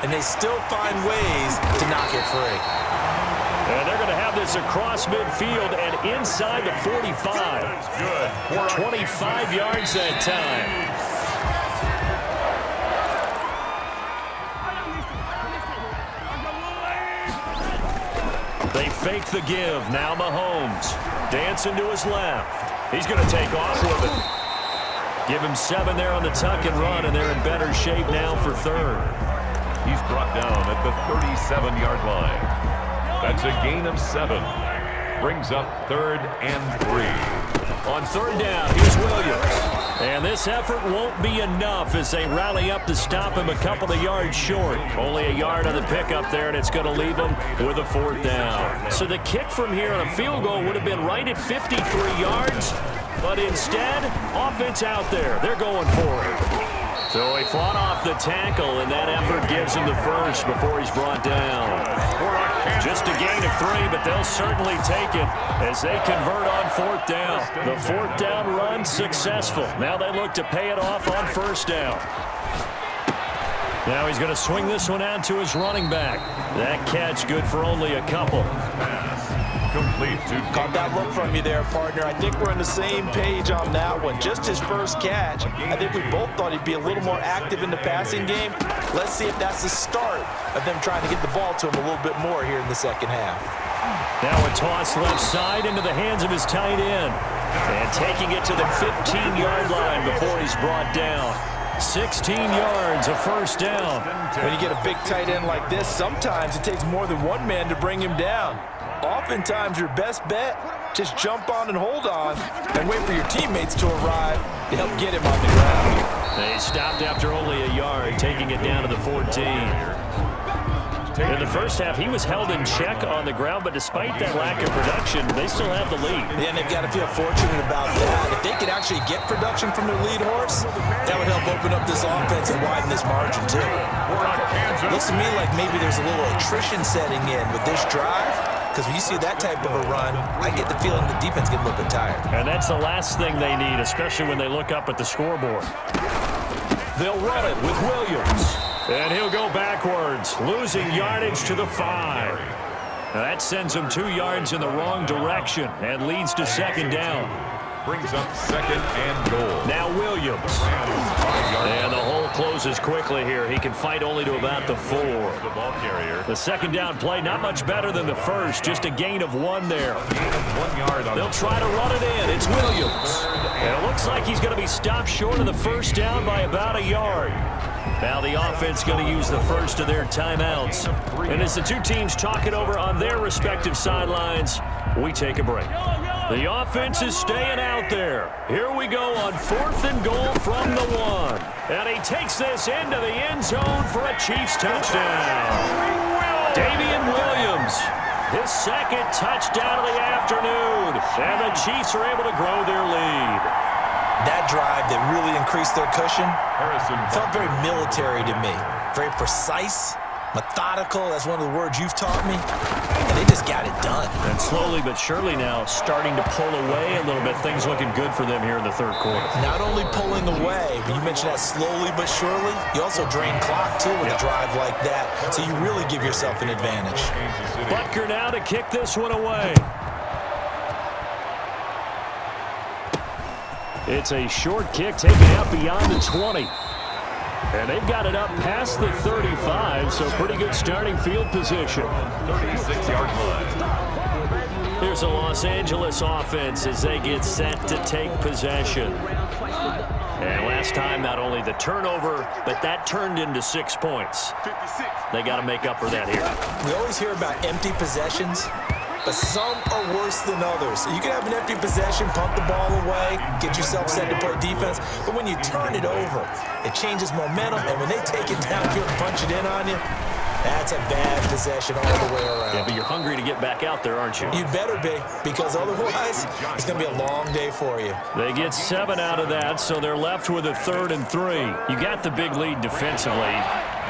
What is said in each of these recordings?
and they still find ways to knock it free. And they're going to have this across midfield and inside the 45. Good. 25 yards that time. They fake the give. Now Mahomes dancing to his left. He's going to take off with it. Give him 7 there on the tuck and run, and they're in better shape now for third. He's brought down at the 37-yard line. That's a gain of 7. Brings up 3rd and 3. On 3rd down, here's Williams. And this effort won't be enough as they rally up to stop him a couple of yards short. Only a yard on the pickup there, and it's going to leave him with a 4th down. So the kick from here on a field goal would have been right at 53 yards. But instead, offense out there. They're going for it. So he fought off the tackle, and that effort gives him the first before he's brought down. Just a gain of 3, but they'll certainly take it as they convert on 4th down. The 4th down run successful. Now they look to pay it off on 1st down. Now he's going to swing this one out to his running back. That catch good for only a couple. Complete to Caught that look from you there, partner. I think we're on the same page on that one. Just his first catch. I think we both thought he'd be a little more active in the passing game. Let's see if that's the start of them trying to get the ball to him a little bit more here in the second half. Now a toss left side into the hands of his tight end. And taking it to the 15-yard line before he's brought down. 16 yards, a 1st down. When you get a big tight end like this, sometimes it takes more than one man to bring him down. Oftentimes, your best bet, just jump on and hold on and wait for your teammates to arrive to help get him on the ground. They stopped after only a yard, taking it down to the 14. In the first half, he was held in check on the ground, but despite that lack of production, they still have the lead. Yeah, and they've got to feel fortunate about that. If they could actually get production from their lead horse, that would help open up this offense and widen this margin, too. Looks to me like maybe there's a little attrition setting in with this drive. Because when you see that type of a run, I get the feeling the defense gets a little bit tired. And that's the last thing they need, especially when they look up at the scoreboard. They'll run it with Williams. And he'll go backwards, losing yardage to the 5. Now that sends him 2 yards in the wrong direction and leads to 2nd down. Brings up 2nd and goal. Now Williams. And the hole closes quickly here. He can fight only to about the 4. The ball carrier. The 2nd down play, not much better than the first. Just a gain of 1 there. Gain of 1 yard. They'll try to run it in. It's Williams. And it looks like he's going to be stopped short of the 1st down by about a yard. Now the offense going to use the first of their timeouts. And as the two teams talk it over on their respective sidelines, we take a break. The offense is staying out there. Here we go on 4th and goal from the 1. And he takes this into the end zone for a Chiefs touchdown. Damian Williams, his 2nd touchdown of the afternoon. And the Chiefs are able to grow their lead. That drive that really increased their cushion Harrison felt very military to me. Very precise, methodical. That's one of the words you've taught me. And they just got it done. And slowly but surely now starting to pull away a little bit. Things looking good for them here in the 3rd quarter. Not only pulling away, but you mentioned that slowly but surely. You also drain clock, too, with a drive like that. So you really give yourself an advantage. Butker now to kick this one away. It's a short kick taken out beyond the 20. And they've got it up past the 35, so pretty good starting field position. 36-yard line. Here's a Los Angeles offense as they get set to take possession. And last time, not only the turnover, but that turned into 6 points. They got to make up for that here. We always hear about empty possessions, but some are worse than others. You can have an empty possession, punt the ball away, get yourself set to play defense, but when you turn it over, it changes momentum, and when they take it down here and punch it in on you, that's a bad possession all the way around. Yeah, but you're hungry to get back out there, aren't you? You better be, because otherwise, it's going to be a long day for you. They get 7 out of that, so they're left with a 3rd and 3. You got the big lead defensively.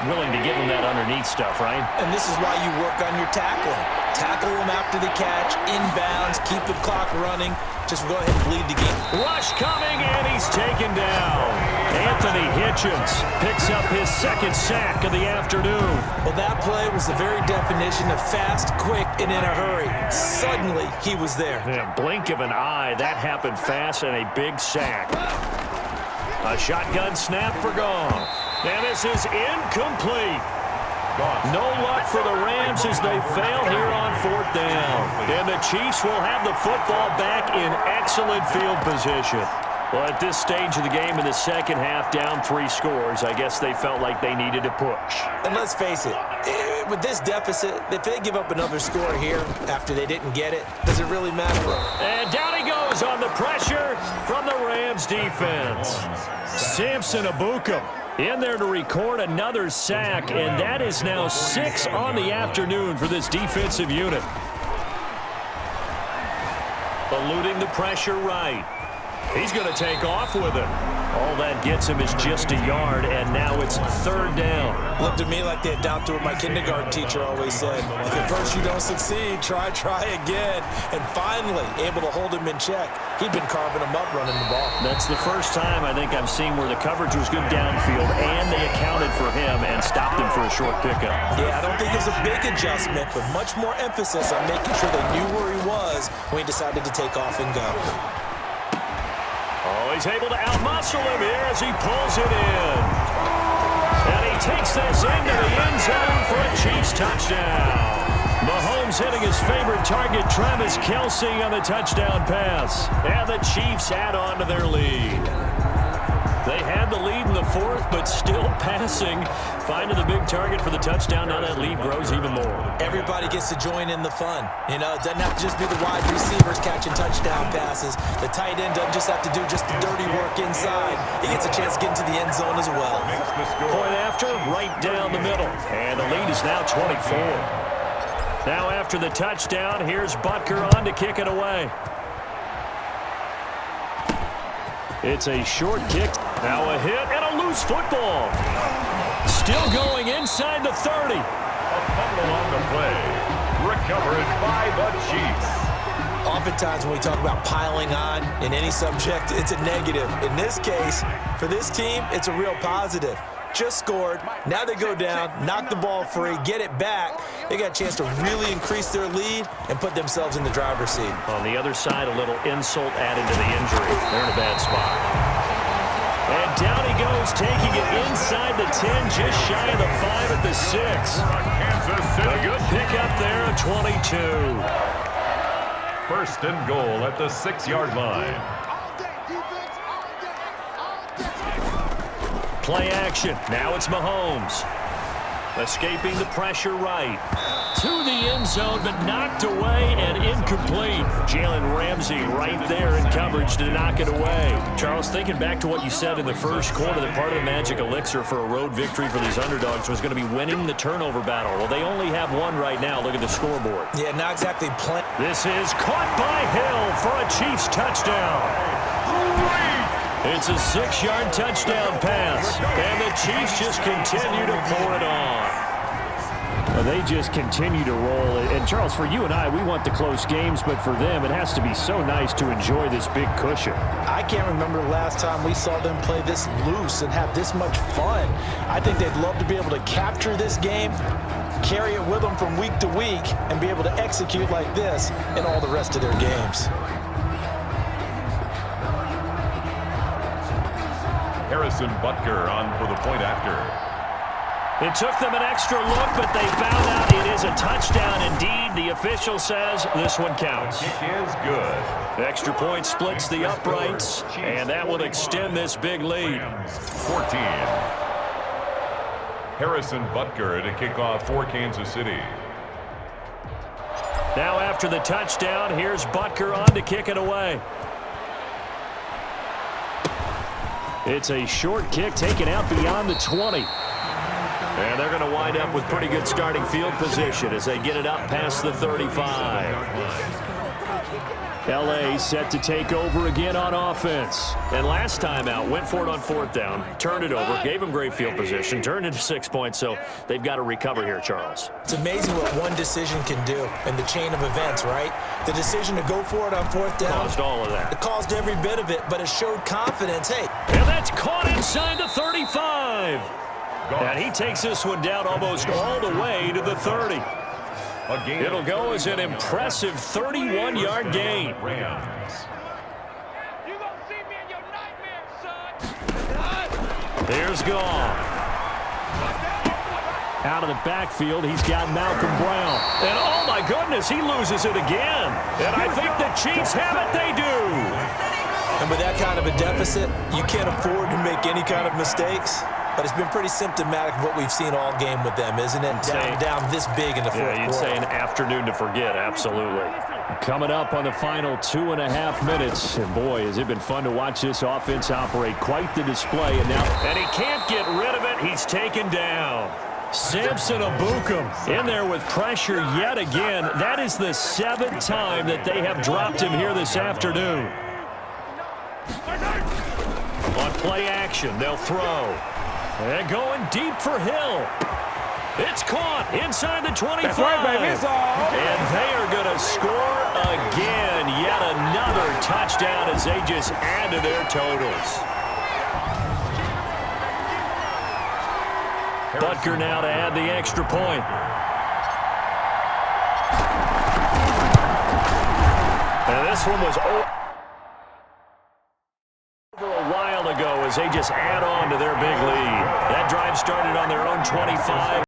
Willing to give them that underneath stuff, right? And this is why you work on your tackling. tackle him after the catch, inbounds, keep the clock running. Just go ahead and bleed the game. Rush coming, and he's taken down. Anthony Hitchens picks up his second sack of the afternoon. Well, that play was the very definition of fast, quick, and in a hurry. Suddenly, he was there. Yeah, blink of an eye, that happened fast, and a big sack. A shotgun snap for Goff. And this is incomplete. No luck for the Rams as they fail here on fourth down. And the Chiefs will have the football back in excellent field position. Well, at this stage of the game in the second half, down 3 scores, I guess they felt like they needed to push. And let's face it, with this deficit, if they give up another score here after they didn't get it, does it really matter? And down he goes on the pressure from the Rams defense. Samson Ebukam in there to record another sack, and that is now 6 on the afternoon for this defensive unit. Eluding the pressure right. He's going to take off with it. All that gets him is just a yard, and now it's third down. Looked at me like they adopted what my kindergarten teacher always said. If at first you don't succeed, try again. And finally, able to hold him in check. He'd been carving him up running the ball. That's the first time I think I've seen where the coverage was good downfield, and they accounted for him and stopped him for a short pickup. Yeah, I don't think it was a big adjustment, but much more emphasis on making sure they knew where he was when he decided to take off and go. Oh, he's able to outmuscle him here as he pulls it in. And he takes this into the end zone for a Chiefs touchdown. Mahomes hitting his favorite target, Travis Kelce, on the touchdown pass. And the Chiefs add on to their lead. They had the lead in the fourth, but still passing. Finding the big target for the touchdown. Now that lead grows even more. Everybody gets to join in the fun. You know, it doesn't have to just be the wide receivers catching touchdown passes. The tight end doesn't just have to do just the dirty work inside. He gets a chance to get into the end zone as well. Point after, right down the middle. And the lead is now 24. Now after the touchdown, here's Butker on to kick it away. It's a short kick. Now a hit and a loose football. Still going inside the 30. A fumble on the play. Recovered by the Chiefs. Oftentimes when we talk about piling on in any subject, it's a negative. In this case, for this team, it's a real positive. Just scored. Now they go down, knock the ball free, get it back. They got a chance to really increase their lead and put themselves in the driver's seat. On the other side, a little insult added to the injury. They're in a bad spot. And down he goes, taking it inside the 10, just shy of the 5 at the 6. A good pickup there at 22. First and goal at the 6-yard line. Play action. Now it's Mahomes. Escaping the pressure right. To the end zone, but knocked away and incomplete. Jalen Ramsey right there in coverage to knock it away. Charles, thinking back to what you said in the first quarter, that part of the magic elixir for a road victory for these underdogs was going to be winning the turnover battle. Well, they only have one right now. Look at the scoreboard. Yeah, not exactly playing. This is caught by Hill for a Chiefs touchdown. It's a 6-yard touchdown pass, and the Chiefs just continue to pour it on. Well, they just continue to roll. And, Charles, for you and I, we want the close games, but for them, it has to be so nice to enjoy this big cushion. I can't remember the last time we saw them play this loose and have this much fun. I think they'd love to be able to capture this game, carry it with them from week to week, and be able to execute like this in all the rest of their games. Harrison Butker on for the point after. It took them an extra look, but they found out it is a touchdown indeed. The official says this one counts. Kick is good. The extra point splits the uprights, and that will extend this big lead. 14. Harrison Butker to kick off for Kansas City. Now after the touchdown, here's Butker on to kick it away. It's a short kick taken out beyond the 20. And they're going to wind up with pretty good starting field position as they get it up past the 35. L.A. set to take over again on offense. And last time out, went for it on 4th down, turned it over, gave him great field position, turned into 6 points, so they've got to recover here, Charles. It's amazing what one decision can do in the chain of events, right? The decision to go for it on 4th down. Caused all of that. It caused every bit of it, but it showed confidence. Hey. And that's caught inside the 35. And he takes this one down almost all the way to the 30. It'll go as an impressive 31-yard gain. Here's Goff. Out of the backfield, he's got Malcolm Brown. And oh my goodness, he loses it again. And I think the Chiefs have it, they do. And with that kind of a deficit, you can't afford to make any kind of mistakes. But it's been pretty symptomatic of what we've seen all game with them, isn't it? Down this big in the fourth quarter. You'd say an afternoon to forget, absolutely. Coming up on the final 2.5 minutes. And boy, has it been fun to watch this offense operate. Quite the display. And he can't get rid of it. He's taken down. Samson Abukum in there with pressure yet again. That is the 7th time that they have dropped him here this afternoon. On play action, they'll throw. And going deep for Hill. It's caught inside the 25. That's right, baby. And they are going to score again. Yet another touchdown as they just add to their totals. Butker now to add the extra point. And this one was over a while ago as they just add on to their big lead. That drive started on their own 25.